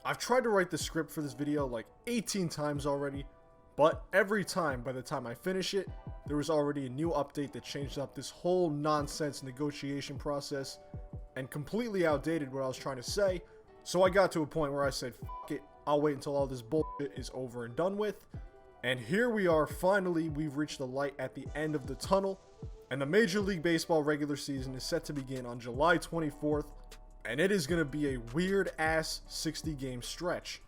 I've tried to write the script for this video like 18 times already, but every time, by the time I finish it, there was already a new update that changed up this whole nonsense negotiation process and completely outdated what I was trying to say. So I got to a point where I said, fuck it, I'll wait until all this bullshit is over and done with. And here we are, finally, we've reached the light at the end of the tunnel, and the Major League Baseball regular season is set to begin on July 24th, and it is going to be a weird-ass 60-game stretch.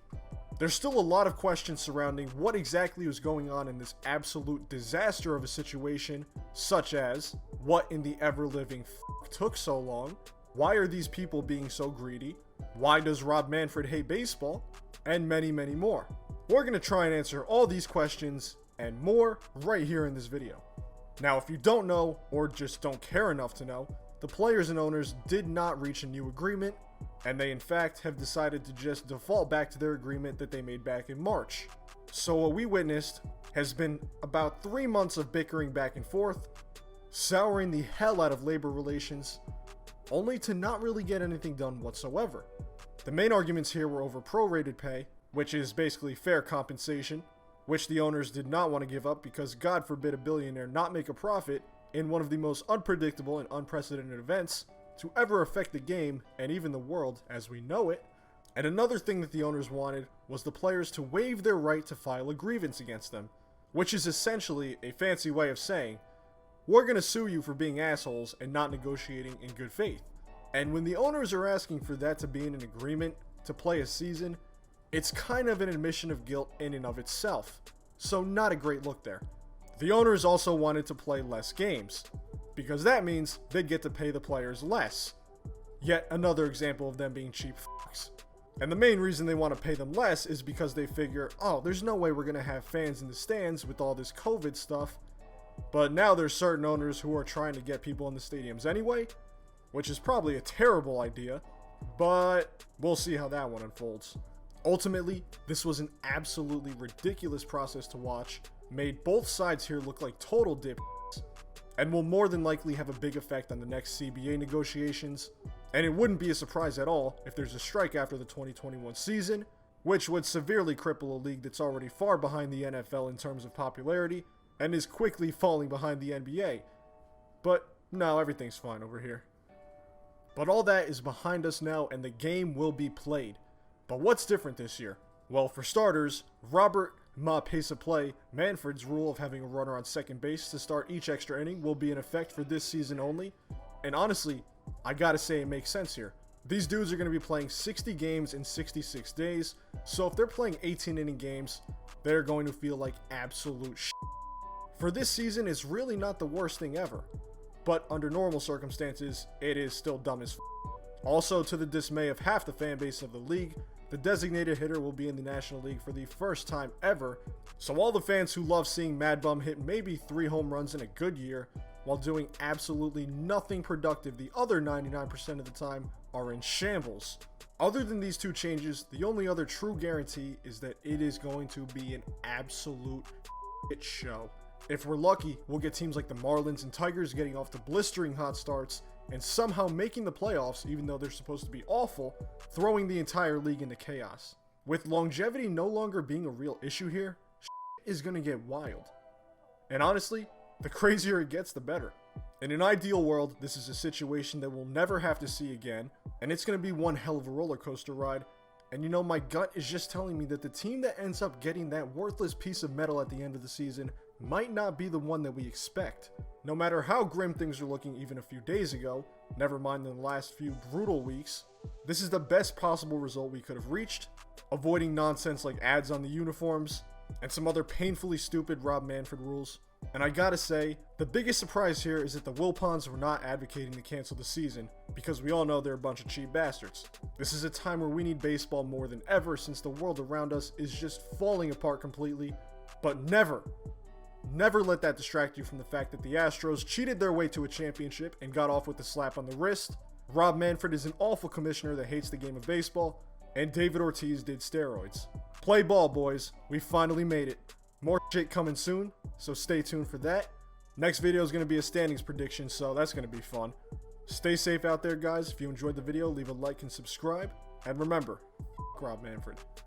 There's still a lot of questions surrounding what exactly was going on in this absolute disaster of a situation, such as, what in the ever-living took so long? Why are these people being so greedy? Why does Rob Manfred hate baseball? And many, many more. We're going to try and answer all these questions and more right here in this video. Now, if you don't know, or just don't care enough to know, the players and owners did not reach a new agreement, and they in fact have decided to just default back to their agreement that they made back in March. So what we witnessed has been about 3 months of bickering back and forth, souring the hell out of labor relations, only to not really get anything done whatsoever. The main arguments here were over prorated pay, which is basically fair compensation, which the owners did not want to give up because God forbid a billionaire not make a profit in one of the most unpredictable and unprecedented events to ever affect the game and even the world as we know it. And another thing that the owners wanted was the players to waive their right to file a grievance against them, which is essentially a fancy way of saying, we're going to sue you for being assholes and not negotiating in good faith. And when the owners are asking for that to be in an agreement to play a season, it's kind of an admission of guilt in and of itself. So not a great look there. The owners also wanted to play less games, because that means they'd get to pay the players less. Yet another example of them being cheap fucks. And the main reason they want to pay them less is because they figure, oh, there's no way we're going to have fans in the stands with all this COVID stuff. But now there's certain owners who are trying to get people in the stadiums anyway, which is probably a terrible idea, but we'll see how that one unfolds. Ultimately, this was an absolutely ridiculous process to watch, made both sides here look like total dipshits, and will more than likely have a big effect on the next CBA negotiations, and it wouldn't be a surprise at all if there's a strike after the 2021 season, which would severely cripple a league that's already far behind the NFL in terms of popularity, and is quickly falling behind the NBA. But no, everything's fine over here. But all that is behind us now, and the game will be played. But what's different this year? Well, for starters, Robert pace of play, Manfred's rule of having a runner on second base to start each extra inning will be in effect for this season only. And honestly, I gotta say it makes sense here. These dudes are going to be playing 60 games in 66 days, so if they're playing 18 inning games, they're going to feel like absolute shit. For this season, it's really not the worst thing ever. But under normal circumstances, it is still dumb as f. Also, to the dismay of half the fan base of the league, the designated hitter will be in the National League for the first time ever, so all the fans who love seeing Mad Bum hit maybe 3 home runs in a good year, while doing absolutely nothing productive the other 99% of the time, are in shambles. Other than these two changes, the only other true guarantee is that it is going to be an absolute shit show. If we're lucky, we'll get teams like the Marlins and Tigers getting off to blistering hot starts and somehow making the playoffs even though they're supposed to be awful, throwing the entire league into chaos. With longevity no longer being a real issue here, shit is going to get wild. And honestly, the crazier it gets, the better. In an ideal world, this is a situation that we'll never have to see again, and it's going to be one hell of a roller coaster ride. And you know, my gut is just telling me that the team that ends up getting that worthless piece of metal at the end of the season might not be the one that we expect. No matter how grim things are looking even a few days ago, never mind in the last few brutal weeks, this is the best possible result we could have reached, avoiding nonsense like ads on the uniforms, and some other painfully stupid Rob Manfred rules. And I gotta say, the biggest surprise here is that the Wilpons were not advocating to cancel the season, because we all know they're a bunch of cheap bastards. This is a time where we need baseball more than ever since the world around us is just falling apart completely, but never let that distract you from the fact that the Astros cheated their way to a championship and got off with a slap on the wrist. Rob Manfred is an awful commissioner that hates the game of baseball, and David Ortiz did steroids. Play ball, boys. We finally made it. More shit coming soon, so stay tuned for that. Next video is going to be a standings prediction, so that's going to be fun. Stay safe out there, guys. If you enjoyed the video, leave a like and subscribe. And remember, Rob Manfred.